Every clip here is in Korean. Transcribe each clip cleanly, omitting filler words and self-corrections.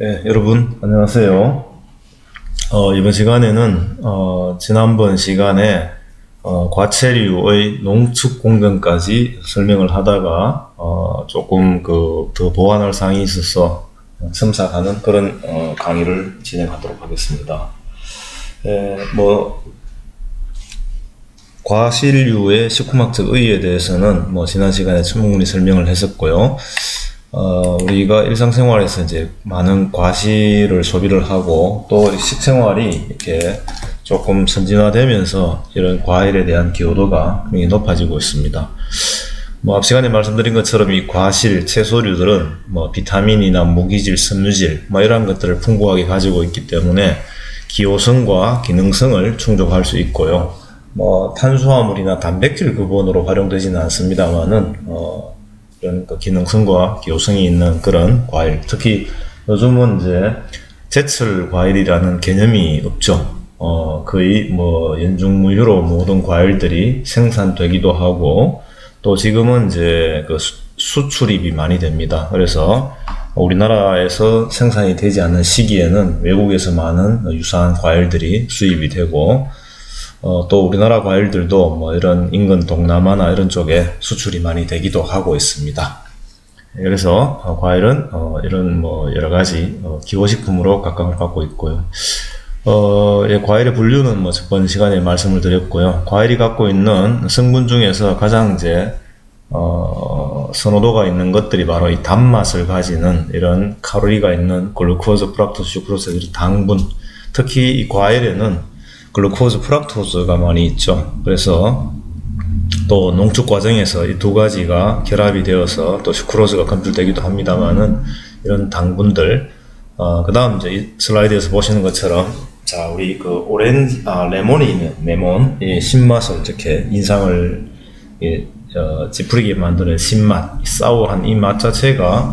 네, 여러분 안녕하세요. 이번 시간에는 지난번 시간에 과체류의 농축 공정까지 설명을 하다가 조금 더 보완할 사항이 있어서 첨삭하는 그런 강의를 진행하도록 하겠습니다. 과실류의 식품학적 의의에 대해서는 지난 시간에 충분히 설명을 했었고요. 우리가 일상생활에서 이제 많은 과실을 소비를 하고 또 식생활이 이렇게 조금 선진화되면서 이런 과일에 대한 기여도가 굉장히 높아지고 있습니다. 앞 시간에 말씀드린 것처럼 이 과실, 채소류들은 비타민이나 무기질, 섬유질 이런 것들을 풍부하게 가지고 있기 때문에 기호성과 기능성을 충족할 수 있고요. 탄수화물이나 단백질 근본으로 활용되지는 않습니다만은 이런 기능성과 기호성이 있는 그런 과일, 특히 요즘은 이제 제철 과일이라는 개념이 없죠. 거의 연중무휴로 모든 과일들이 생산되기도 하고 또 지금은 이제 수출입이 많이 됩니다. 그래서 우리나라에서 생산이 되지 않는 시기에는 외국에서 많은 유사한 과일들이 수입이 되고 또 우리나라 과일들도 이런 인근 동남아나 이런 쪽에 수출이 많이 되기도 하고 있습니다. 그래서 과일은 이런 여러 가지 기호식품으로 각광을 받고 있고요. 과일의 분류는 저번 시간에 말씀을 드렸고요. 과일이 갖고 있는 성분 중에서 가장 이제 선호도가 있는 것들이 바로 이 단맛을 가지는 이런 칼로리가 있는 글루코즈, 프락토스, 슈크로스, 당분, 특히 이 과일에는 글루코즈, 프락토즈가 많이 있죠. 그래서 또 농축 과정에서 이 두 가지가 결합이 되어서 또 슈크로즈가 검출되기도 합니다만은 이런 당분들, 그 다음 이제 이 슬라이드에서 보시는 것처럼 자, 우리 레몬이 있는 레몬, 이 신맛을 이렇게 인상을 찌푸리게 만드는 신맛, 사워한 이 맛 자체가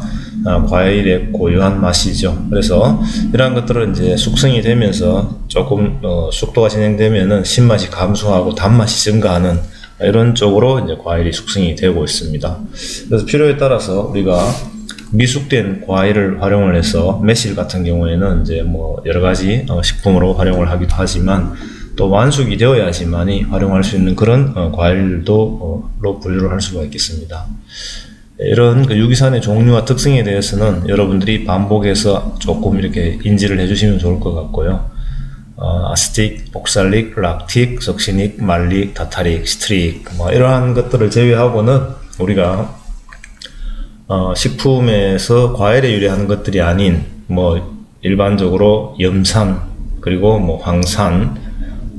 과일의 고유한 맛이죠. 그래서 이러한 것들은 이제 숙성이 되면서 조금 숙도가 진행되면은 신맛이 감소하고 단맛이 증가하는 이런 쪽으로 이제 과일이 숙성이 되고 있습니다. 그래서 필요에 따라서 우리가 미숙된 과일을 활용을 해서 매실 같은 경우에는 이제 여러 가지 식품으로 활용을 하기도 하지만 또 완숙이 되어야지만이 활용할 수 있는 그런 과일도 로 분류를 할 수가 있겠습니다. 이런 유기산의 종류와 특성에 대해서는 여러분들이 반복해서 조금 이렇게 인지를 해주시면 좋을 것 같고요. 아스틱, 옥살릭, 락틱, 석시닉, 말릭, 타타릭, 시트릭 이러한 것들을 제외하고는 우리가 식품에서 과일에 유래하는 것들이 아닌 일반적으로 염산 그리고 황산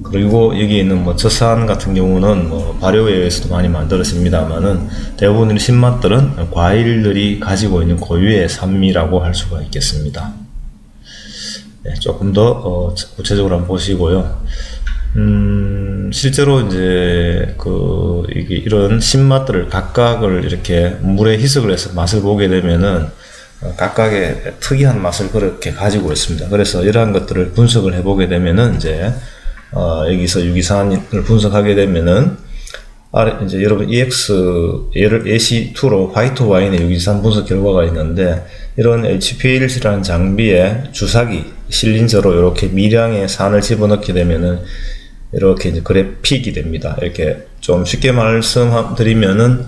그리고 여기에 있는 젖산 같은 경우는 발효에 의해서도 많이 만들어집니다만은 대부분의 신맛들은 과일들이 가지고 있는 고유의 산미라고 할 수가 있겠습니다. 네, 조금 더 구체적으로 한번 보시고요. 실제로 이제 이런 신맛들을 각각을 이렇게 물에 희석을 해서 맛을 보게 되면은 각각의 특이한 맛을 그렇게 가지고 있습니다. 그래서 이러한 것들을 분석을 해보게 되면은 이제 여기서 유기산을 분석하게 되면은 이제 여러분 얘를 AC2로 화이트 와인의 유기산 분석 결과가 있는데 이런 HPLC라는 장비에 주사기 실린저로 이렇게 미량의 산을 집어넣게 되면은 이렇게 이제 그래픽이 됩니다. 이렇게 좀 쉽게 말씀드리면은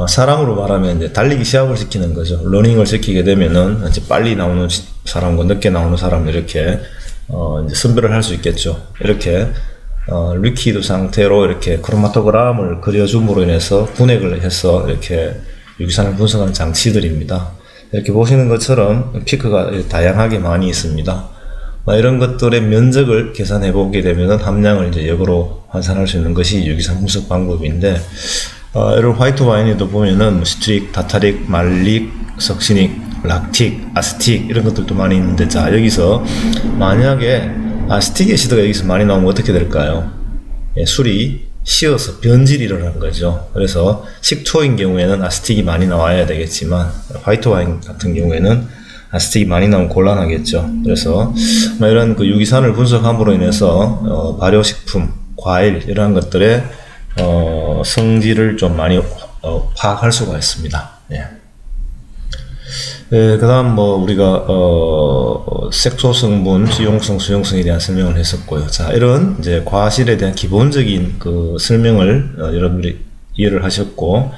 사람으로 말하면 이제 달리기 시합을 시키는 거죠. 러닝을 시키게 되면은 이제 빨리 나오는 사람과 늦게 나오는 사람 이렇게 이제 선별을 할 수 있겠죠. 이렇게 리퀴드 상태로 이렇게 크로마토그램을 그려줌으로 인해서 분해를 해서 이렇게 유기산을 분석하는 장치들입니다. 이렇게 보시는 것처럼 피크가 다양하게 많이 있습니다. 이런 것들의 면적을 계산해 보게 되면 함량을 이제 역으로 환산할 수 있는 것이 유기산 분석 방법인데, 이런 화이트 와인에도 보면은 시트릭, 타타릭, 말릭, 석시닉, 락틱, 아스틱 이런 것들도 많이 있는데, 자 여기서 만약에 아스틱 애시드가 여기서 많이 나오면 어떻게 될까요? 술이 쉬어서 변질이 일어나는 거죠. 그래서 식초인 경우에는 아스틱이 많이 나와야 되겠지만 화이트 와인 같은 경우에는 아스틱이 많이 나오면 곤란하겠죠. 그래서 이런 유기산을 분석함으로 인해서 발효식품, 과일 이러한 것들의 성질을 좀 많이 파악할 수가 있습니다. 예. 그 다음 우리가 색소 성분, 지용성, 수용성에 대한 설명을 했었고요. 자, 이런 이제 과실에 대한 기본적인 그 설명을 여러분들이 이해를 하셨고,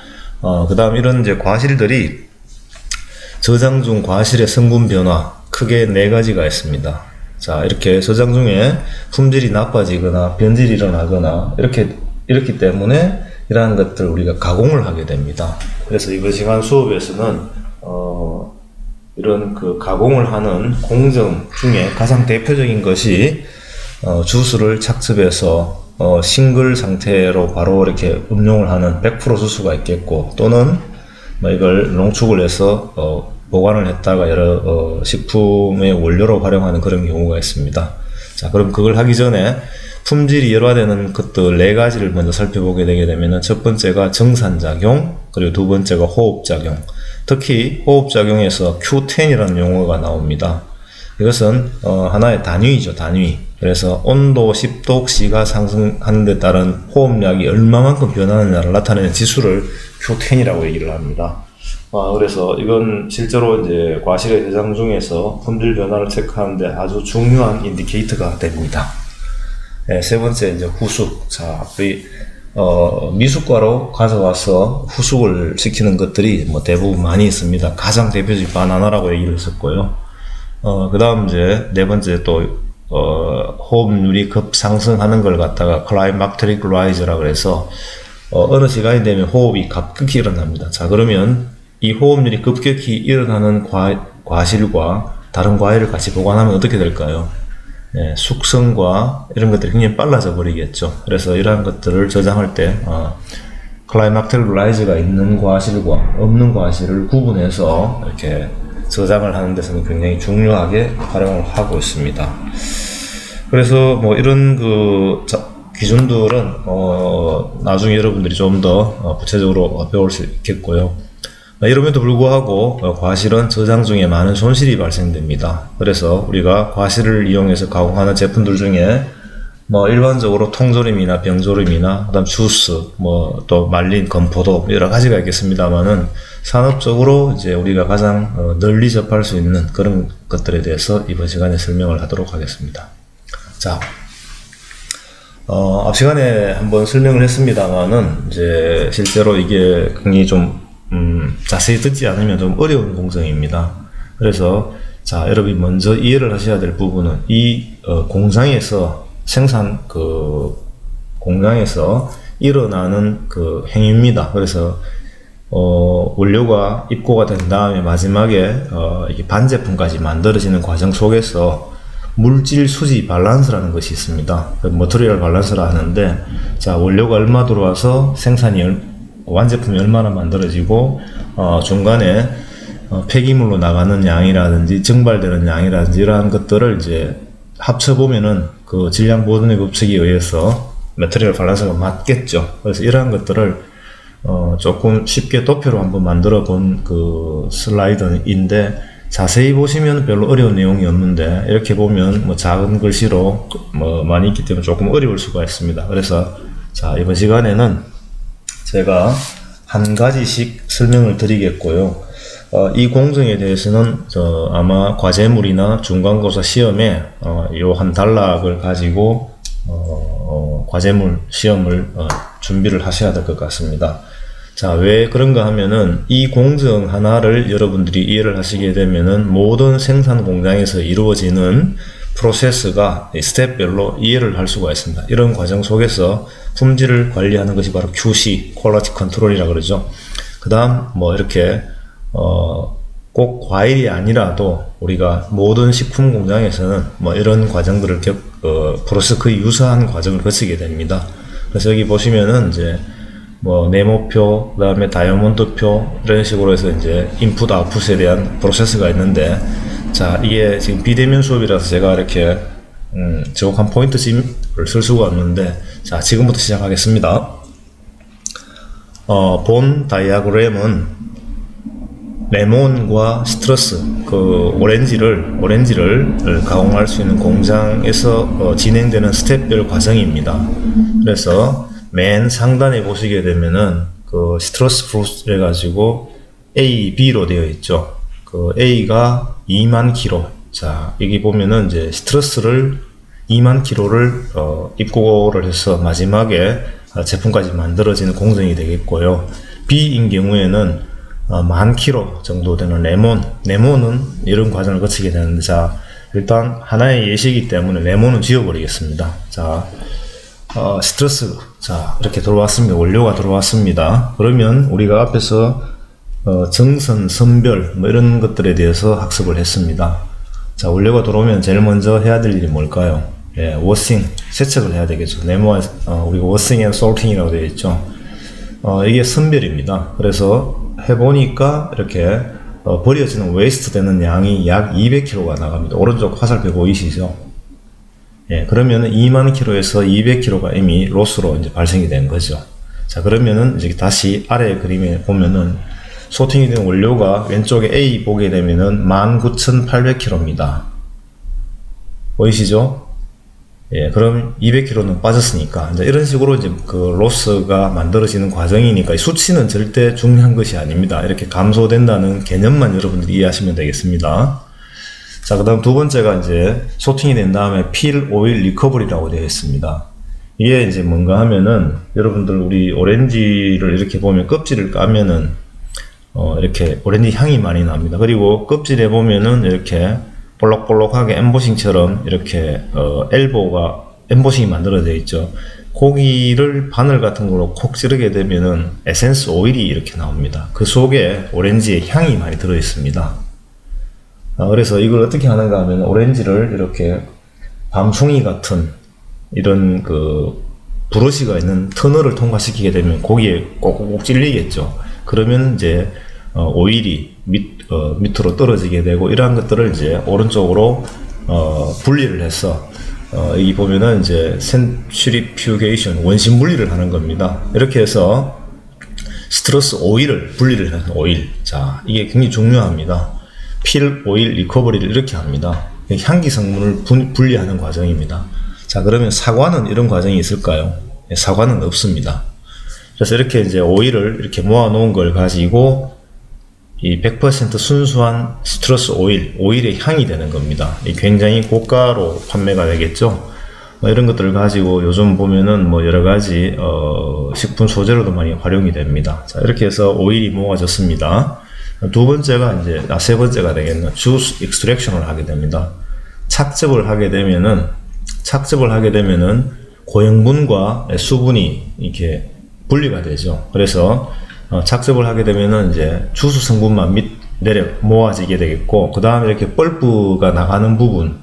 그 다음 이런 이제 과실들이 저장 중 과실의 성분 변화 크게 4가지가 있습니다. 자, 이렇게 저장 중에 품질이 나빠지거나 변질이 일어나거나 이렇기 때문에 이러한 것들 우리가 가공을 하게 됩니다. 그래서 이번 시간 수업에서는 이런 그 가공을 하는 공정 중에 가장 대표적인 것이 주스를 착즙해서 싱글 상태로 바로 이렇게 음용을 하는 100% 주스가 있겠고, 또는 이걸 농축을 해서 보관을 했다가 여러 식품의 원료로 활용하는 그런 경우가 있습니다. 자, 그럼 그걸 하기 전에 품질이 열화되는 것들 4가지를 먼저 살펴보게 되게 되면은, 첫 번째가 정산작용, 그리고 두 번째가 호흡작용. 특히 호흡작용에서 Q10이라는 용어가 나옵니다. 이것은 하나의 단위이죠, 단위. 그래서 온도 10도씨가 상승하는 데 따른 호흡량이 얼마만큼 변하느냐를 나타내는 지수를 Q10이라고 얘기를 합니다. 그래서 이건 실제로 이제 과실의 저장 중에서 품질 변화를 체크하는데 아주 중요한 인디케이터가 됩니다. 네, 세 번째 이제 후숙. 자, 우리 미숫가루 가져와서 후숙을 시키는 것들이 대부분 많이 있습니다. 가장 대표적인 바나나라고 얘기를 했었고요. 그 다음 이제 네 번째 또 호흡률이 급상승하는 걸 갖다가 클라이막테릭 라이즈라고 해서 어느 시간이 되면 호흡이 급격히 일어납니다. 자, 그러면 이 호흡률이 급격히 일어나는 과실과 다른 과일을 같이 보관하면 어떻게 될까요? 네, 숙성과 이런 것들이 굉장히 빨라져 버리겠죠. 그래서 이러한 것들을 저장할 때 클라이막테릭 라이즈가 있는 과실과 없는 과실을 구분해서 이렇게 저장을 하는 데서는 굉장히 중요하게 활용을 하고 있습니다. 그래서 이런 그 기준들은 나중에 여러분들이 좀 더 구체적으로 배울 수 있겠고요. 이럼에도 불구하고 과실은 저장 중에 많은 손실이 발생됩니다. 그래서 우리가 과실을 이용해서 가공하는 제품들 중에 일반적으로 통조림이나 병조림이나 그다음 주스, 또 말린 건포도 여러 가지가 있겠습니다만은, 산업적으로 이제 우리가 가장 널리 접할 수 있는 그런 것들에 대해서 이번 시간에 설명을 하도록 하겠습니다. 자, 앞 시간에 한번 설명을 했습니다만은, 이제 실제로 이게 굉장히 좀 자세히 듣지 않으면 좀 어려운 공정입니다. 그래서 자, 여러분이 먼저 이해를 하셔야 될 부분은 이 공장에서 공장에서 일어나는 그 행위입니다. 그래서 원료가 입고가 된 다음에 마지막에 이게 반제품까지 만들어지는 과정 속에서 물질 수지 밸런스라는 것이 있습니다. 머티리얼 밸런스라 하는데, 자, 원료가 얼마 들어와서 완제품이 얼마나 만들어지고 중간에 폐기물로 나가는 양이라든지 증발되는 양이라든지 이러한 것들을 이제 합쳐보면은 그 질량 보존의 법칙에 의해서 매트리얼 밸런스가 맞겠죠. 그래서 이러한 것들을 조금 쉽게 도표로 한번 만들어 본 그 슬라이드인데, 자세히 보시면 별로 어려운 내용이 없는데 이렇게 보면 작은 글씨로 많이 있기 때문에 조금 어려울 수가 있습니다. 그래서 자, 이번 시간에는 제가 한 가지씩 설명을 드리겠고요. 이 공정에 대해서는 아마 과제물이나 중간고사 시험에 요 한 단락을 가지고 과제물 시험을 준비를 하셔야 될 것 같습니다. 자, 왜 그런가 하면은 이 공정 하나를 여러분들이 이해를 하시게 되면은 모든 생산 공장에서 이루어지는 프로세스가 스텝별로 이해를 할 수가 있습니다. 이런 과정 속에서 품질을 관리하는 것이 바로 QC, Quality Control이라고 그러죠. 그 다음 이렇게 꼭 과일이 아니라도 우리가 모든 식품 공장에서는 이런 과정들을 프로세스 거의 유사한 과정을 거치게 됩니다. 그래서 여기 보시면은 이제 네모표, 그 다음에 다이아몬드표 이런 식으로 해서 이제 인풋 아웃풋에 대한 프로세스가 있는데, 자, 이게 지금 비대면 수업이라서 제가 이렇게 정확한 포인트 지를 쓸 수가 없는데, 자, 지금부터 시작하겠습니다. 본 다이아그램은 레몬과 시트러스, 그 오렌지를 가공할 수 있는 공장에서 진행되는 스텝별 과정입니다. 그래서 맨 상단에 보시게 되면은 그 시트러스 프루트 해가지고 A, B로 되어 있죠. 그 A가 2만 킬로. 자, 여기 보면은 이제 시트러스를 2만 킬로를 입고를 해서 마지막에 제품까지 만들어지는 공정이 되겠고요. B인 경우에는 10,000킬로 정도 되는 레몬은 이런 과정을 거치게 되는데, 자, 일단 하나의 예시이기 때문에 레몬은 지워버리겠습니다. 자, 시트러스, 자, 이렇게 들어왔습니다. 원료가 들어왔습니다. 그러면 우리가 앞에서 정선, 선별 뭐 이런 것들에 대해서 학습을 했습니다. 자, 원료가 들어오면 제일 먼저 해야 될 일이 뭘까요? 예, 워싱, 세척을 해야 되겠죠. 네모에 우리가 워싱 앤 솔팅이라고 되어 있죠. 이게 선별입니다. 그래서 해보니까 이렇게 버려지는 웨이스트 되는 양이 약 200kg가 나갑니다. 오른쪽 화살표 보이시죠? 예, 그러면은 2만 킬로에서 200kg가 이미 로스로 이제 발생이 된 거죠. 자, 그러면은 이제 다시 아래 그림에 보면은 소팅이 된 원료가 왼쪽에 A 보게 되면은 19,800kg입니다. 보이시죠? 예, 그럼 200kg는 빠졌으니까 이제 이런 식으로 이제 그 로스가 만들어지는 과정이니까 이 수치는 절대 중요한 것이 아닙니다. 이렇게 감소된다는 개념만 여러분들이 이해하시면 되겠습니다. 자, 그 다음 두 번째가 이제 소팅이 된 다음에 필 오일 리커버리라고 되어 있습니다. 이게 이제 뭔가 하면은 여러분들 우리 오렌지를 이렇게 보면 껍질을 까면은 이렇게 오렌지 향이 많이 납니다. 그리고 껍질에 보면은 이렇게 볼록볼록하게 엠보싱처럼 이렇게 엘보가 엠보싱이 만들어져 있죠. 고기를 바늘 같은 걸로 콕 찌르게 되면은 에센스 오일이 이렇게 나옵니다. 그 속에 오렌지의 향이 많이 들어 있습니다. 그래서 이걸 어떻게 하는가 하면 오렌지를 이렇게 밤송이 같은 이런 그 브러쉬가 있는 터널을 통과시키게 되면 고기에 꼭꼭 찔리겠죠. 그러면 이제 오일이 밑으로 떨어지게 되고, 이러한 것들을 이제 오른쪽으로 분리를 해서 여기 보면은 이제 센트리퓨게이션, 원심 분리를 하는 겁니다. 이렇게 해서 시트러스 오일을 분리를 하는 오일. 자, 이게 굉장히 중요합니다. 필 오일 리커버리를 이렇게 합니다. 향기 성분을 분리하는 과정입니다. 자, 그러면 사과는 이런 과정이 있을까요? 사과는 없습니다. 그래서 이렇게 이제 오일을 이렇게 모아 놓은 걸 가지고 이 100% 순수한 시트러스 오일의 향이 되는 겁니다. 이 굉장히 고가로 판매가 되겠죠. 이런 것들을 가지고 요즘 보면은 뭐 여러 가지 식품 소재로도 많이 활용이 됩니다. 자, 이렇게 해서 오일이 모아졌습니다. 두 번째가 이제 세 번째가 되겠네요. 주스 익스트랙션을 하게 됩니다. 착즙을 하게 되면은 고형분과 수분이 이렇게 분리가 되죠. 그래서 착즙을 하게 되면은 이제 주스 성분만 내려 모아지게 되겠고, 그 다음에 이렇게 벌프가 나가는 부분,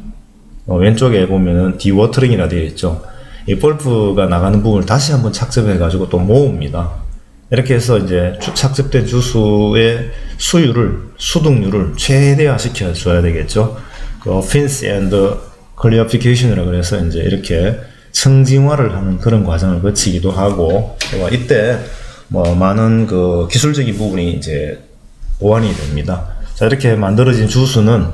왼쪽에 보면은 디워터링이라 되어 있죠. 이 벌프가 나가는 부분을 다시 한번 착즙해 가지고 또 모읍니다. 이렇게 해서 이제 착즙된 주스의 수득률을 최대화 시켜 줘야 되겠죠. 그 fins and clarification이라 그래서 이제 이렇게 청진화를 하는 그런 과정을 거치기도 하고, 이때 뭐 많은 그 기술적인 부분이 이제 보완이 됩니다. 자, 이렇게 만들어진 주스는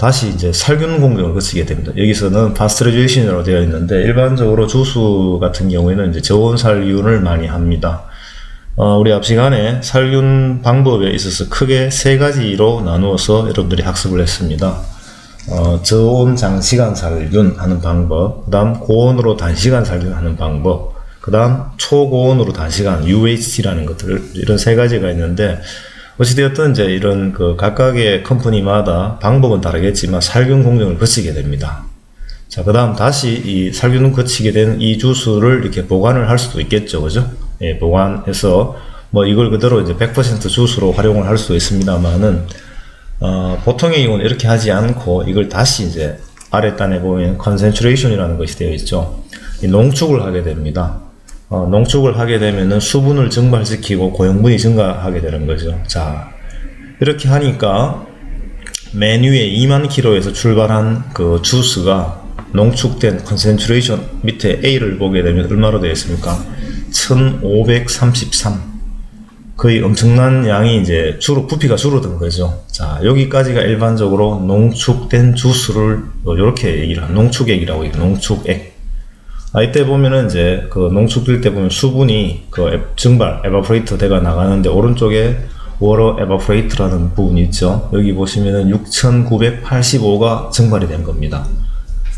다시 이제 살균 공정을 거치게 됩니다. 여기서는 파스처라이제이션이라고 되어 있는데, 일반적으로 주스 같은 경우에는 이제 저온 살균을 많이 합니다. 우리 앞 시간에 살균 방법에 있어서 크게 세 가지로 나누어서 여러분들이 학습을 했습니다. 저온 장시간 살균하는 방법, 그 다음 고온으로 단시간 살균하는 방법, 그 다음 초고온으로 단시간 UHT라는 것들, 이런 세 가지가 있는데, 어찌되었든 이제 이런 그 각각의 컴퍼니마다 방법은 다르겠지만 살균 공정을 거치게 됩니다. 자, 그 다음 다시 이 살균을 거치게 된 이 주스를 이렇게 보관을 할 수도 있겠죠, 그죠? 예, 보관해서 뭐 이걸 그대로 이제 100% 주스로 활용을 할 수 있습니다만은, 보통의 경우는 이렇게 하지 않고 이걸 다시 이제 아랫단에 보면 컨센트레이션이라는 것이 되어 있죠. 이 농축을 하게 됩니다. 농축을 하게 되면은 수분을 증발시키고 고형분이 증가하게 되는 거죠. 자, 이렇게 하니까 맨 위에 2만 킬로에서 출발한 그 주스가 농축된 컨센트레이션 밑에 A를 보게 되면 얼마로 되어 있습니까? 1533. 거의 엄청난 양이 이제 부피가 줄어든 거죠. 자, 여기까지가 일반적으로 농축된 주스를 이렇게 얘기를 하는 농축액이라고 해요. 농축액. 이때 보면은 이제 그 농축될 때 보면 수분이 그 증발, 에바포레이터 돼가 나가는데, 오른쪽에 water evaporate라는 부분이 있죠. 여기 보시면은 6,985가 증발이 된 겁니다.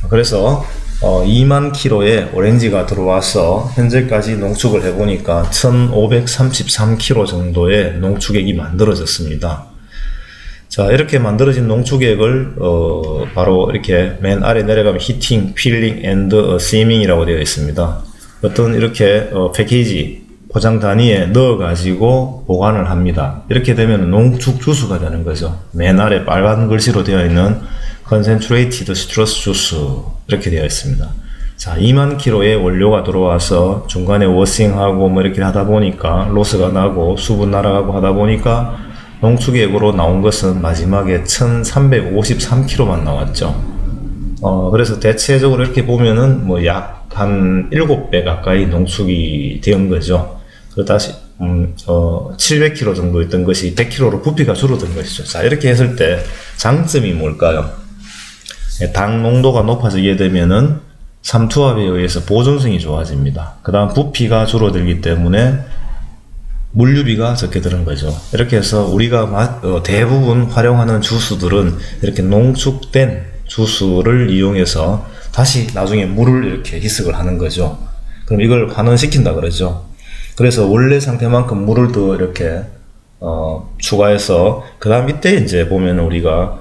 그래서 2만 킬로의 오렌지가 들어와서 현재까지 농축을 해보니까 1,533kg 정도의 농축액이 만들어졌습니다. 자, 이렇게 만들어진 농축액을 바로 이렇게 맨 아래 내려가면 히팅, 필링 앤드 시밍이라고 되어 있습니다. 어떤 이렇게 패키지 포장 단위에 넣어 가지고 보관을 합니다. 이렇게 되면 농축 주스가 되는 거죠. 맨 아래 빨간 글씨로 되어 있는 concentrated citrus juice 이렇게 되어 있습니다. 자, 2만 킬로의 원료가 들어와서 중간에 워싱하고 뭐 이렇게 하다 보니까 로스가 나고 수분 날아가고 하다 보니까 농축액으로 나온 것은 마지막에 1353kg만 나왔죠. 그래서 대체적으로 이렇게 보면은 뭐 약 한 7배 가까이 농축이 된 거죠. 그 다시 700kg 정도 있던 것이 100kg로 부피가 줄어든 것이죠. 자, 이렇게 했을 때 장점이 뭘까요? 당 농도가 높아지게 되면은 삼투압에 의해서 보존성이 좋아집니다. 그 다음 부피가 줄어들기 때문에 물류비가 적게 드는 거죠. 이렇게 해서 우리가 대부분 활용하는 주스들은 이렇게 농축된 주스를 이용해서 다시 나중에 물을 이렇게 희석을 하는 거죠. 그럼 이걸 환원시킨다 그러죠. 그래서 원래 상태만큼 물을 더 이렇게 추가해서 그 다음 이때 이제 보면 우리가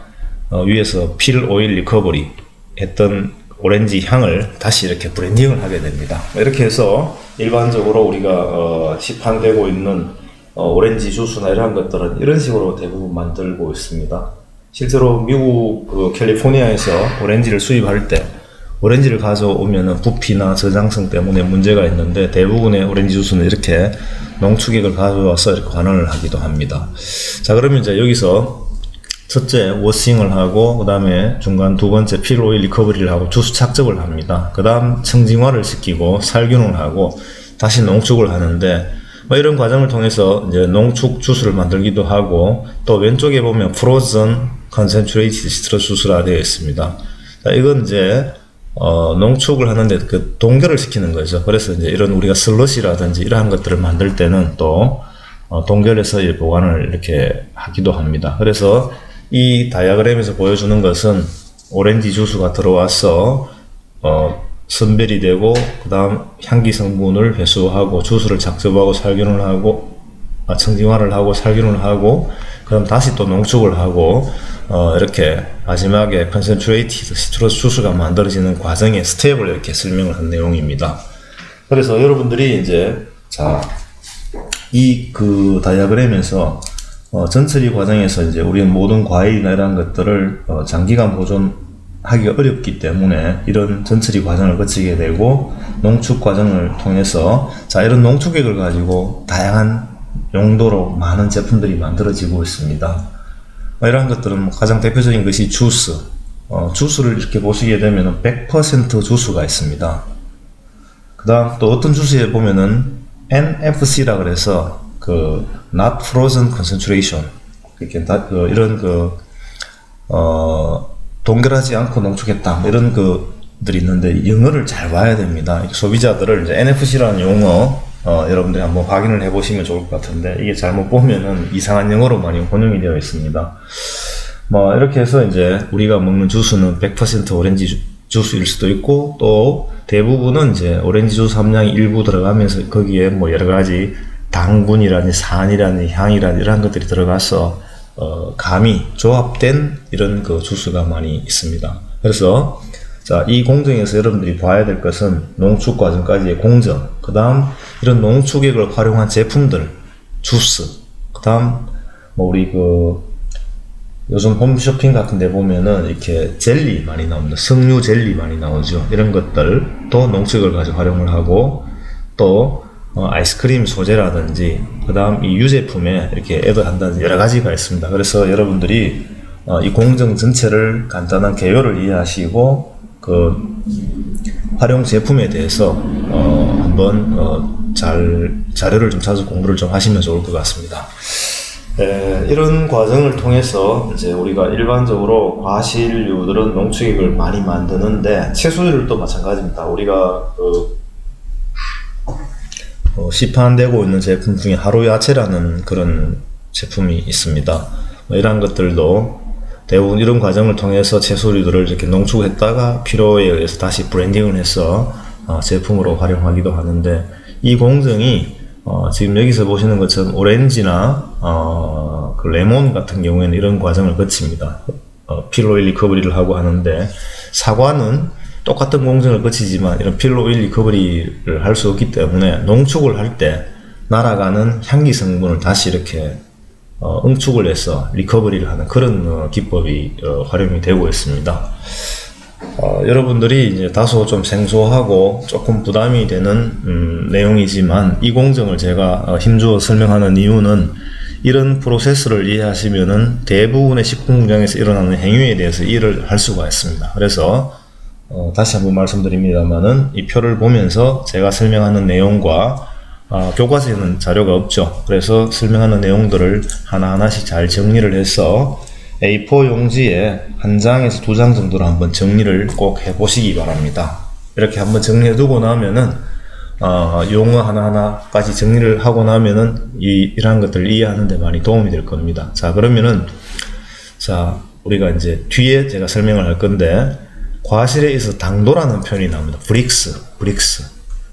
위에서 필 오일 리커버리 했던 오렌지 향을 다시 이렇게 브랜딩을 하게 됩니다. 이렇게 해서 일반적으로 우리가 시판되고 있는 오렌지 주스나 이런 것들은 이런 식으로 대부분 만들고 있습니다. 실제로 미국 캘리포니아에서 오렌지를 수입할 때 오렌지를 가져오면은 부피나 저장성 때문에 문제가 있는데 대부분의 오렌지 주스는 이렇게 농축액을 가져와서 이렇게 환원을 하기도 합니다. 자, 그러면 이제 여기서 첫째 워싱을 하고 그 다음에 중간 두 번째 필 오일 리커버리를 하고 주스 착즙을 합니다. 그 다음 청진화를 시키고 살균을 하고 다시 농축을 하는데 뭐 이런 과정을 통해서 이제 농축 주스를 만들기도 하고 또 왼쪽에 보면 프로즌 컨센트레이티드 시트러스 주스라 되어 있습니다. 자, 이건 이제 농축을 하는데 그 동결을 시키는 거죠. 그래서 이제 이런 우리가 슬러시라든지 이러한 것들을 만들 때는 또 동결해서 보관을 이렇게 하기도 합니다. 그래서 이 다이어그램에서 보여주는 것은 오렌지 주스가 들어와서 선별이 되고 그 다음 향기 성분을 회수하고 주스를 착즙하고 살균을 하고 청진화를 하고 살균을 하고 그 다음 다시 또 농축을 하고 이렇게 마지막에 컨센트레이티드 시트러스 주스가 만들어지는 과정의 스텝을 이렇게 설명을 한 내용입니다. 그래서 여러분들이 이제 자, 이 그 다이어그램에서 전처리 과정에서 이제 우리는 모든 과일이나 이런 것들을 장기간 보존하기가 어렵기 때문에 이런 전처리 과정을 거치게 되고 농축 과정을 통해서 자, 이런 농축액을 가지고 다양한 용도로 많은 제품들이 만들어지고 있습니다. 이러한 것들은 가장 대표적인 것이 주스. 주스를 이렇게 보시게 되면 100% 주스가 있습니다. 그 다음 또 어떤 주스에 보면은 NFC라 그래서 그 Not Frozen Concentration 이렇게 이런 동결하지 않고 농축했다 이런 것들이 있는데 영어를 잘 봐야 됩니다. 소비자들을 이제 NFC라는 용어 여러분들이 한번 확인을 해 보시면 좋을 것 같은데 이게 잘못 보면은 이상한 영어로 많이 혼용이 되어 있습니다. 뭐 이렇게 해서 이제 우리가 먹는 주스는 100% 오렌지 주스일 수도 있고 또 대부분은 이제 오렌지 주스 함량이 일부 들어가면서 거기에 뭐 여러 가지 당분이라든지 산이라든지 향이라든지 이런 것들이 들어가서 감이 조합된 이런 그 주스가 많이 있습니다. 그래서 자, 이 공정에서 여러분들이 봐야 될 것은 농축 과정까지의 공정, 그 다음 이런 농축액을 활용한 제품들, 주스, 그 다음 뭐 우리 요즘 홈쇼핑 같은 데 보면은 이렇게 젤리 많이 나옵니다. 석류 젤리 많이 나오죠. 이런 것들도 농축액을 가지고 활용을 하고 또 아이스크림 소재라든지 그 다음 이 유제품에 이렇게 애드한다든지 여러 가지가 있습니다. 그래서 여러분들이 이 공정 전체를 간단한 개요를 이해하시고 그 활용 제품에 대해서 한번 자료를 좀 찾아서 공부를 좀 하시면 좋을 것 같습니다. 이런 과정을 통해서 이제 우리가 일반적으로 과실류들은 농축액을 많이 만드는데 채소류도 마찬가지입니다. 우리가 시판되고 있는 제품 중에 하루야채라는 그런 제품이 있습니다. 이러한 것들도 대부분 이런 과정을 통해서 채소류들을 이렇게 농축했다가 필요에 의해서 다시 브랜딩을 해서 제품으로 활용하기도 하는데, 이 공정이 지금 여기서 보시는 것처럼 오렌지나 그 레몬 같은 경우에는 이런 과정을 거칩니다. 필 오일 리커버리를 하고 하는데, 사과는 똑같은 공정을 거치지만 이런 필 오일 리커버리를 할 수 없기 때문에 농축을 할 때 날아가는 향기 성분을 다시 이렇게 응축을 해서 리커버리를 하는 그런 기법이 활용이 되고 있습니다. 여러분들이 이제 다소 좀 생소하고 조금 부담이 되는 내용이지만, 이 공정을 제가 힘주어 설명하는 이유는 이런 프로세스를 이해하시면은 대부분의 식품 공장에서 일어나는 행위에 대해서 이해를 할 수가 있습니다. 그래서 다시 한번 말씀드립니다만은, 이 표를 보면서 제가 설명하는 내용과 교과서에는 자료가 없죠. 그래서 설명하는 내용들을 하나하나씩 잘 정리를 해서 A4 용지에 한 장에서 두 장 정도로 한번 정리를 꼭 해보시기 바랍니다. 이렇게 한번 정리해 두고 나면은 용어 하나하나까지 정리를 하고 나면은 이러한 것들을 이해하는 데 많이 도움이 될 겁니다. 자, 그러면은 우리가 이제 뒤에 제가 설명을 할 건데, 과실에 있어 당도라는 표현이 나옵니다. 브릭스.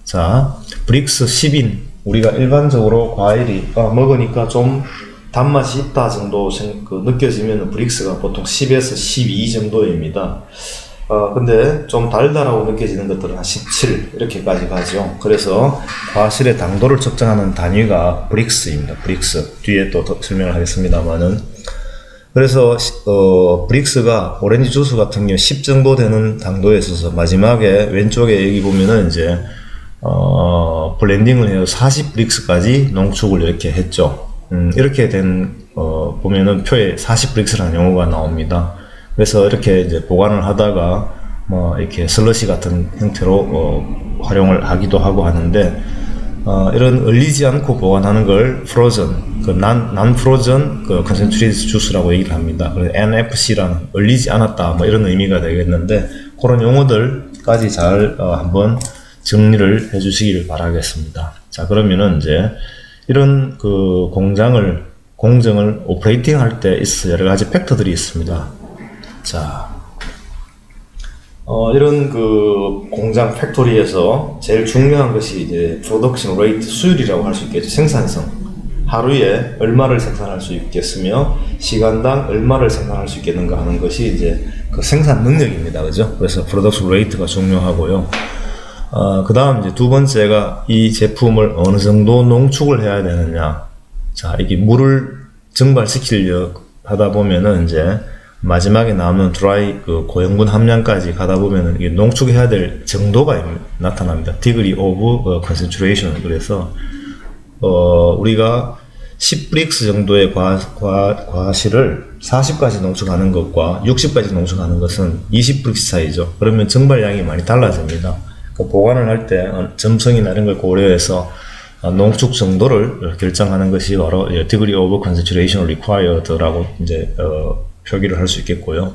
자, 브릭스 10인. 우리가 일반적으로 과일이 먹으니까 좀 단맛이 있다 정도 느껴지면 브릭스가 보통 10에서 12 정도입니다. 근데 좀 달달하고 느껴지는 것들은 한 17 이렇게까지 가죠. 그래서 과실의 당도를 측정하는 단위가 브릭스입니다. 브릭스. 뒤에 또 설명을 하겠습니다만은, 그래서 브릭스가 오렌지 주스 같은 경우 10 정도 되는 당도에 있어서 마지막에 왼쪽에 여기 보면은 이제 블렌딩을 해서 40 브릭스까지 농축을 이렇게 했죠. 이렇게 된 보면은 표에 40 브릭스라는 용어가 나옵니다. 그래서 이렇게 이제 보관을 하다가 이렇게 슬러시 같은 형태로 활용을 하기도 하고 하는데, 이런 얼리지 않고 보관하는 걸 프로전, 난 프로전 컨센트레이트 주스라고 얘기를 합니다. 그래서 NFC라는 얼리지 않았다 이런 의미가 되겠는데, 그런 용어들까지 잘 한번 정리를 해주시길 바라겠습니다. 자, 그러면은 이제 이런 공정을 오퍼레이팅 할 때 있어 여러 가지 팩터들이 있습니다. 자, 이런 공장 팩토리에서 제일 중요한 것이 이제 프로덕션 레이트, 수율이라고 할 수 있겠죠. 생산성. 하루에 얼마를 생산할 수 있겠으며 시간당 얼마를 생산할 수 있겠는가 하는 것이 이제 생산 능력입니다. 그죠? 그래서 프로덕션 레이트가 중요하고요. 그 다음 이제 두 번째가 이 제품을 어느 정도 농축을 해야 되느냐. 자, 이게 물을 증발시키려 하다 보면은 이제 마지막에 남은 드라이 고형분 함량까지 가다 보면은 이게 농축해야 될 정도가 나타납니다. Degree of concentration. 그래서 우리가 10브릭스 정도의 과실을 40까지 농축하는 것과 60까지 농축하는 것은 20브릭스 차이죠. 그러면 증발량이 많이 달라집니다. 보관을 할 때 점성이나 이런 걸 고려해서 농축 정도를 결정하는 것이 바로 Degree of Concentration Required라고 이제 표기를 할 수 있겠고요.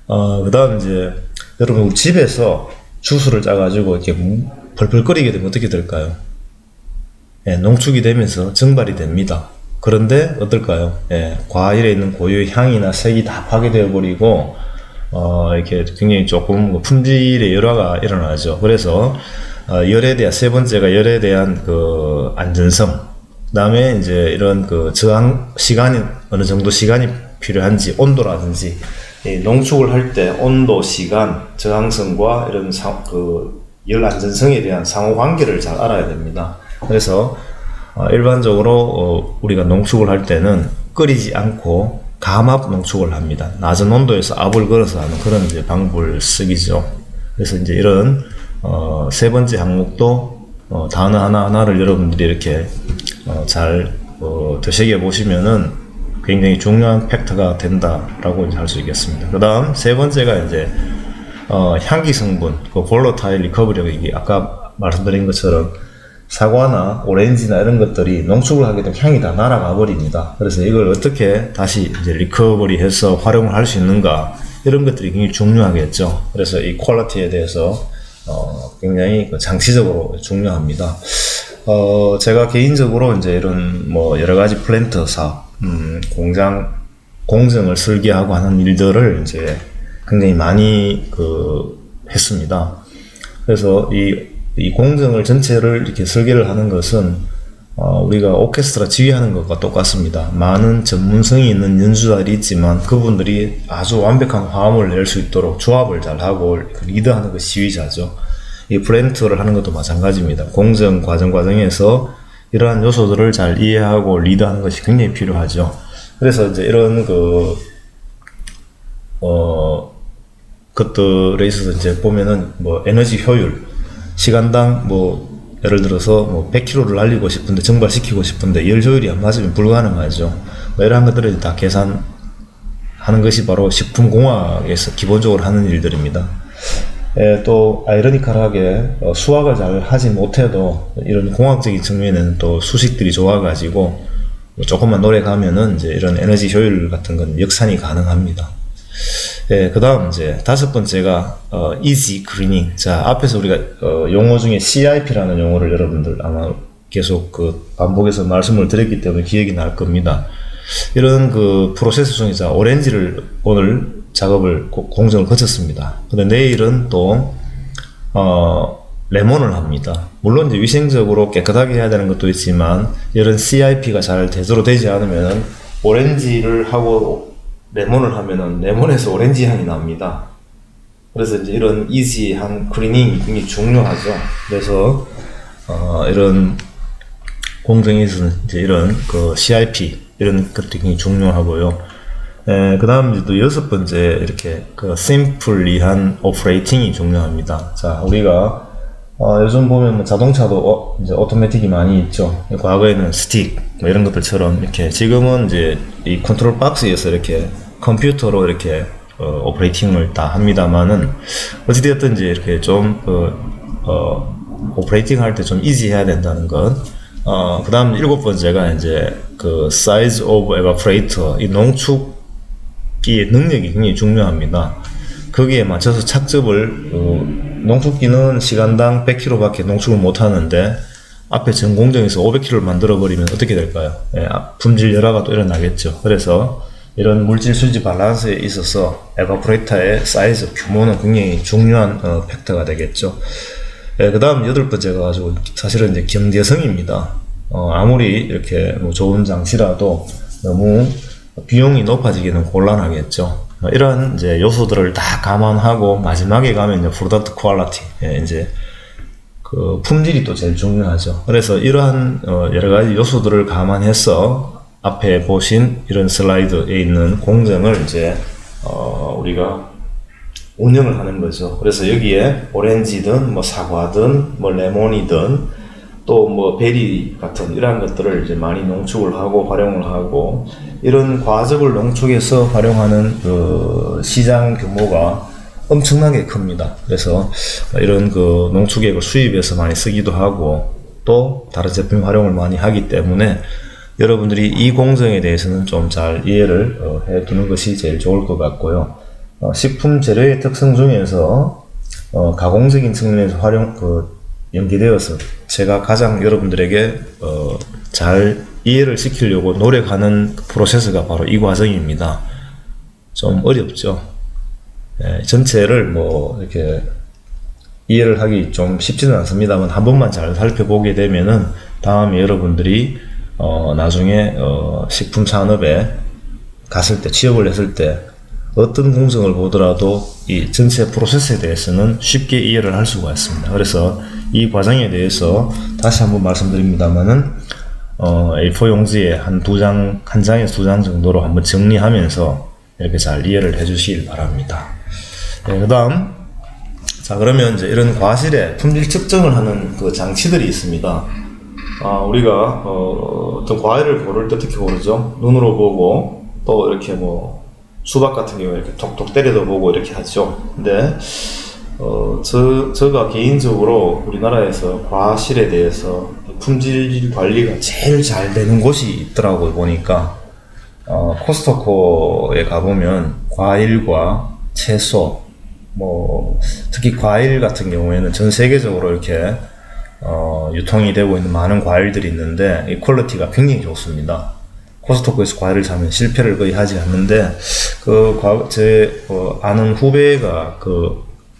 그 다음 이제 여러분 우리 집에서 주스를 짜가지고 이렇게 펄펄 끓이게 되면 어떻게 될까요? 농축이 되면서 증발이 됩니다. 그런데 어떨까요? 과일에 있는 고유의 향이나 색이 다 파괴되어 버리고 이렇게 굉장히 조금 품질의 열화가 일어나죠. 그래서 열에 대한 세 번째가 열에 대한 안전성. 그다음에 이제 이런 저항 시간이 어느 정도 시간이 필요한지, 온도라든지 농축을 할 때 온도, 시간, 저항성과 이런 열 안전성에 대한 상호 관계를 잘 알아야 됩니다. 그래서 일반적으로 우리가 농축을 할 때는 끓이지 않고 감압 농축을 합니다. 낮은 온도에서 압을 걸어서 하는 그런 이제 방법을 쓰기죠. 그래서 이제 이런 세 번째 항목도 단어 하나하나를 여러분들이 이렇게 잘 되새겨 보시면은 굉장히 중요한 팩터가 된다라고 할 수 있겠습니다. 그 다음 세 번째가 이제 향기 성분, 볼러타일 리커버리. 이게 아까 말씀드린 것처럼 사과나 오렌지나 이런 것들이 농축을 하게 되면 향이 다 날아가 버립니다. 그래서 이걸 어떻게 다시 이제 리커버리 해서 활용을 할 수 있는가, 이런 것들이 굉장히 중요하겠죠. 그래서 이 퀄리티에 대해서 굉장히 장치적으로 중요합니다. 제가 개인적으로 이제 이런 여러 가지 플랜트 사업, 공정을 설계하고 하는 일들을 이제 굉장히 많이 했습니다. 그래서 이 공정을 전체를 이렇게 설계를 하는 것은 우리가 오케스트라 지휘하는 것과 똑같습니다. 많은 전문성이 있는 연주자들이 있지만 그분들이 아주 완벽한 화음을 낼 수 있도록 조합을 잘 하고 리드하는 것이 지휘자죠. 이 플랜트를 하는 것도 마찬가지입니다. 공정 과정에서 이러한 요소들을 잘 이해하고 리드하는 것이 굉장히 필요하죠. 그래서 이제 이런 것들에 있어서 이제 보면은 뭐 에너지 효율, 시간당 예를 들어서 100km를 날리고 싶은데 증발시키고 싶은데 열 효율이 안 맞으면 불가능하죠. 이러한 것들을 다 계산하는 것이 바로 식품공학에서 기본적으로 하는 일들입니다. 또 아이러니컬하게 수학을 잘 하지 못해도 이런 공학적인 측면에는 또 수식들이 좋아가지고 조금만 노력하면은 이제 이런 에너지 효율 같은 건 역산이 가능합니다. 그 다음 이제 다섯 번째가 easy cleaning. 자, 앞에서 우리가 용어 중에 CIP라는 용어를 여러분들 아마 계속 반복해서 말씀을 드렸기 때문에 기억이 날 겁니다. 이런 프로세스 중에서 오렌지를 오늘 공정을 거쳤습니다. 근데 내일은 또 레몬을 합니다. 물론 이제 위생적으로 깨끗하게 해야 되는 것도 있지만 이런 CIP가 잘 제대로 되지 않으면 오렌지를 하고 레몬을 하면은 레몬에서 오렌지 향이 납니다. 그래서 이제 이런 이지한 클리닝이 굉장히 중요하죠. 그래서 이런 공정에서는 이제 이런 CIP 이런 것들이 굉장히 중요하고요. 그 다음 이제 또 여섯 번째 이렇게 심플리한 오퍼레이팅이 중요합니다. 자, 우리가 요즘 보면 자동차도 이제 오토매틱이 많이 있죠. 과거에는 스틱 이런 것들처럼 이렇게 지금은 이제 이 컨트롤 박스에서 이렇게 컴퓨터로 이렇게 오퍼레이팅을 다 합니다만은 어찌되었든 이제 이렇게 좀 오퍼레이팅 할 때 좀 이지해야 된다는 것. 그 다음 일곱 번째가 이제 size of evaporator, 이 농축기의 능력이 굉장히 중요합니다. 거기에 맞춰서 착즙을 농축기는 시간당 100kg밖에 농축을 못 하는데 앞에 전 공정에서 500kg를 만들어 버리면 어떻게 될까요? 품질 열화가 또 일어나겠죠. 그래서 이런 물질 수지 밸런스에 있어서 에바포레이터의 사이즈 규모는 굉장히 중요한 팩터가 되겠죠. 그 다음 여덟 번째가 가지고 사실은 이제 경제성입니다. 아무리 이렇게 좋은 장치라도 너무 비용이 높아지기는 곤란하겠죠. 이러한 이제 요소들을 다 감안하고 마지막에 가면 이제 프로덕트 퀄리티, 이제 품질이 또 제일 중요하죠. 그래서 이러한 여러 가지 요소들을 감안해서 앞에 보신 이런 슬라이드에 있는 공정을 이제 우리가 운영을 하는 거죠. 그래서 여기에 오렌지든 사과든 레몬이든 또 베리 같은 이러한 것들을 이제 많이 농축을 하고 활용을 하고 이런 과즙을 농축해서 활용하는 시장 규모가 엄청나게 큽니다. 그래서 이런 농축액을 수입해서 많이 쓰기도 하고 또 다른 제품 활용을 많이 하기 때문에 여러분들이 이 공정에 대해서는 좀 잘 이해를 해 두는 것이 제일 좋을 것 같고요. 식품 재료의 특성 중에서 가공적인 측면에서 연계되어서 제가 가장 여러분들에게 잘 이해를 시키려고 노력하는 프로세스가 바로 이 과정입니다. 좀 어렵죠. 전체를 이렇게 이해를 하기 좀 쉽지는 않습니다만 한 번만 잘 살펴보게 되면은 다음에 여러분들이 나중에 식품 산업에 갔을 때 취업을 했을 때 어떤 공정을 보더라도 이 전체 프로세스에 대해서는 쉽게 이해를 할 수가 있습니다. 그래서 이 과정에 대해서 다시 한번 말씀드립니다만은 A4 용지에 한 장에서 두 장 정도로 한번 정리하면서 이렇게 잘 이해를 해 주시길 바랍니다. 그 다음, 자, 그러면 이제 이런 과실에 품질 측정을 하는 장치들이 있습니다. 우리가 어떤 과일을 고를 때 어떻게 고르죠? 눈으로 보고 또 이렇게 수박 같은 경우에 이렇게 톡톡 때려도 보고 이렇게 하죠. 근데 제가 개인적으로 우리나라에서 과실에 대해서 품질 관리가 제일 잘 되는 곳이 있더라고요. 보니까 코스트코에 가보면 과일과 채소, 특히 과일 같은 경우에는 전 세계적으로 이렇게 유통이 되고 있는 많은 과일들이 있는데 이 퀄리티가 굉장히 좋습니다. 코스트코에서 과일을 사면 실패를 거의 하지 않는데, 제 아는 후배가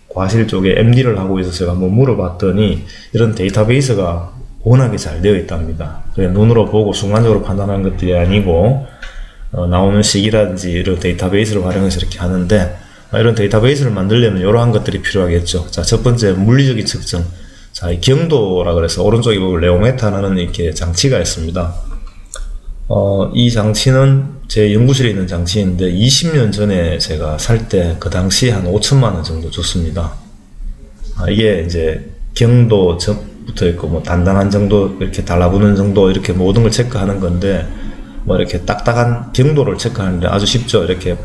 과실 쪽에 MD를 하고 있어서 제가 한번 물어봤더니 이런 데이터베이스가 워낙에 잘 되어 있답니다. 그냥 눈으로 보고 순간적으로 판단하는 것들이 아니고 나오는 시기라든지 이런 데이터베이스를 활용해서 이렇게 하는데, 이런 데이터베이스를 만들려면 이러한 것들이 필요하겠죠. 자, 첫 번째 물리적인 측정. 자, 이 경도라 그래서 오른쪽에 보면 레오메타라는 이렇게 장치가 있습니다. 이 장치는 제 연구실에 있는 장치인데 20년 전에 제가 살 때 그 당시 한 5천만 원 정도 줬습니다. 이게 이제 경도부터 있고 뭐 단단한 정도, 이렇게 달라붙는 정도, 이렇게 모든 걸 체크하는 건데, 뭐 이렇게 딱딱한 경도를 체크하는데 아주 쉽죠. 이렇게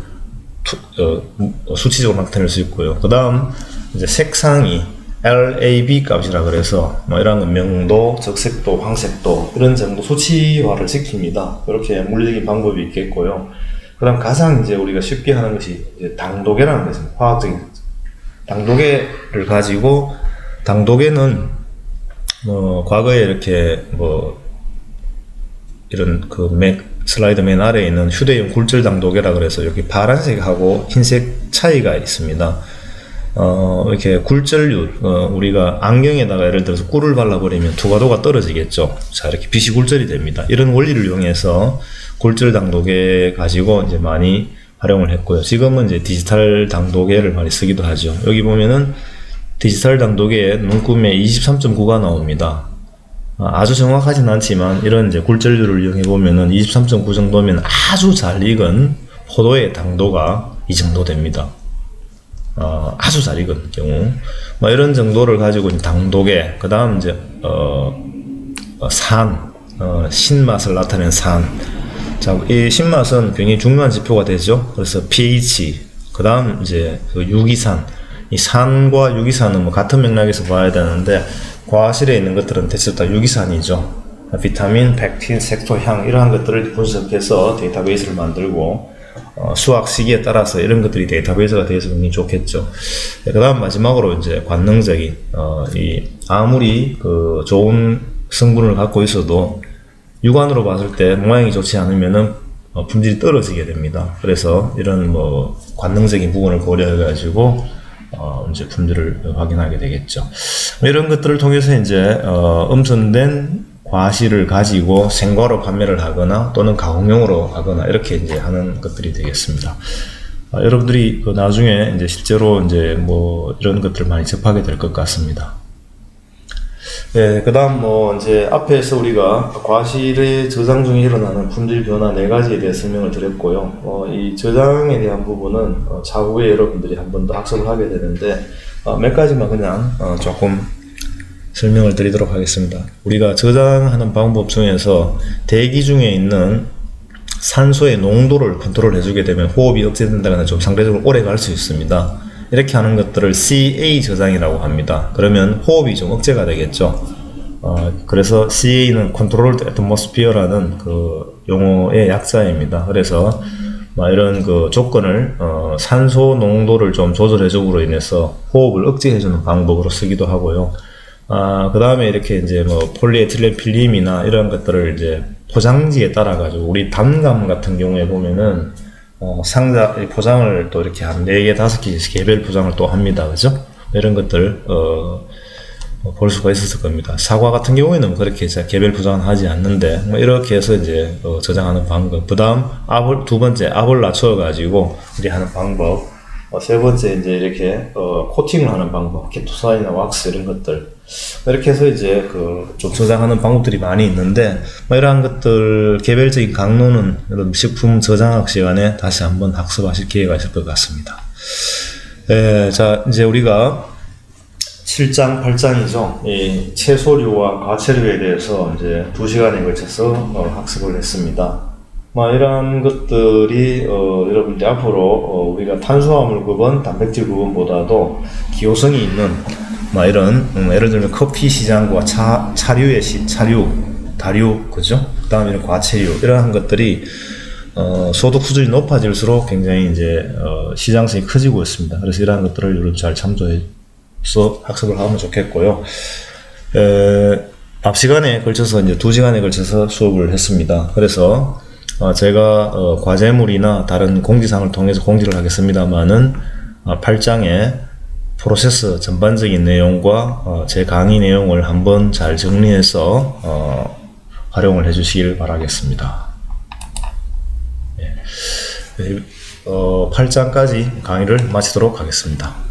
수치적으로 나타낼 수 있고요. 그 다음 이제 색상이 LAB 값이라 그래서 뭐 이런 명도, 적색도, 황색도 이런 정도 수치화를 시킵니다. 이렇게 물리적인 방법이 있겠고요. 그 다음 가장 이제 우리가 쉽게 하는 것이 이제 당도계라는 것입니다. 화학적인 당도계를 가지고, 당도계는 과거에 이렇게 이런 슬라이드 맨 아래에 있는 휴대용 굴절 당도계라 그래서 여기 파란색하고 흰색 차이가 있습니다. 이렇게 굴절률, 우리가 안경에다가 예를 들어서 꿀을 발라버리면 투과도가 떨어지겠죠. 자, 이렇게 빛이 굴절이 됩니다. 이런 원리를 이용해서 굴절 당도계 가지고 이제 많이 활용을 했고요. 지금은 이제 디지털 당도계를 많이 쓰기도 하죠. 여기 보면은 디지털 당도계에 눈금에 23.9가 나옵니다. 아주 정확하진 않지만 이런 이제 굴절률을 이용해 보면은 23.9 정도면 아주 잘 익은 포도의 당도가 이 정도 됩니다. 아주 잘 익은 경우, 뭐 이런 정도를 가지고 당도계, 그 다음 이제 신맛을 나타내는 산. 자, 이 신맛은 굉장히 중요한 지표가 되죠. 그래서 pH, 그 다음 이제 유기산. 이 산과 유기산은 뭐 같은 맥락에서 봐야 되는데, 과실에 있는 것들은 대체로 다 유기산이죠. 비타민, 펙틴, 색소, 향 이러한 것들을 분석해서 데이터베이스를 만들고, 수학 시기에 따라서 이런 것들이 데이터베이스가 되어서 굉장히 좋겠죠. 그 다음 마지막으로 이제 관능적인, 아무리 좋은 성분을 갖고 있어도 육안으로 봤을 때 모양이 좋지 않으면은 품질이 떨어지게 됩니다. 그래서 이런 관능적인 부분을 고려해가지고 이제 품질을 확인하게 되겠죠. 이런 것들을 통해서 이제 엄선된 과실을 가지고 생과로 판매를 하거나 또는 가공용으로 하거나 이렇게 이제 하는 것들이 되겠습니다. 여러분들이 나중에 이제 실제로 이제 이런 것들을 많이 접하게 될 것 같습니다. 네, 그 다음 이제 앞에서 우리가 과실의 저장 중에 일어나는 품질 변화 4가지에 대해 설명을 드렸고요. 이 저장에 대한 부분은 차후에 여러분들이 한 번 더 학습을 하게 되는데, 몇 가지만 그냥 조금 설명을 드리도록 하겠습니다. 우리가 저장하는 방법 중에서 대기 중에 있는 산소의 농도를 컨트롤 해주게 되면 호흡이 억제된다거나 좀 상대적으로 오래 갈 수 있습니다. 이렇게 하는 것들을 CA 저장이라고 합니다. 그러면 호흡이 좀 억제가 되겠죠. 그래서 CA는 Controlled Atmosphere라는 용어의 약자입니다. 그래서 이런 조건을 산소 농도를 좀 조절해줌으로 인해서 호흡을 억제해주는 방법으로 쓰기도 하고요. 그 다음에 이렇게 이제 폴리에틸렌 필름이나 이런 것들을 이제 포장지에 따라가지고, 우리 단감 같은 경우에 보면은, 상자, 포장을 또 이렇게 한 4개, 5개씩 개별 포장을 또 합니다. 그죠? 이런 것들, 볼 수가 있었을 겁니다. 사과 같은 경우에는 그렇게 개별 포장은 하지 않는데, 이렇게 해서 이제, 저장하는 방법. 그 다음, 두 번째, 압을 낮춰가지고, 우리 하는 방법. 세 번째, 이제 이렇게, 코팅을 하는 방법. 케토산이나 왁스 이런 것들. 이렇게 해서 이제 좀 저장하는 방법들이 많이 있는데, 이러한 것들 개별적인 강론은 여러분 식품 저장학 시간에 다시 한번 학습하실 기회가 있을 것 같습니다. 자, 이제 우리가 7장, 8장이죠. 이 채소류와 과채류에 대해서 이제 2시간에 걸쳐서 학습을 했습니다. 이런 것들이 여러분들 앞으로 우리가 탄수화물 구분, 단백질 구분보다도 기호성이 있는 이런 예를 들면 커피 시장과 차류의 다류, 그죠? 그 다음에 이런 과채류 이러한 것들이 소득 수준이 높아질수록 굉장히 이제 시장성이 커지고 있습니다. 그래서 이러한 것들을 여러분 잘 참조해서 학습을 하면 좋겠고요. 앞 시간에 걸쳐서 이제 2시간에 걸쳐서 수업을 했습니다. 그래서 제가 과제물이나 다른 공지사항을 통해서 공지를 하겠습니다만은 8장의 프로세스 전반적인 내용과 제 강의 내용을 한번 잘 정리해서 활용을 해주시길 바라겠습니다. 8장까지 강의를 마치도록 하겠습니다.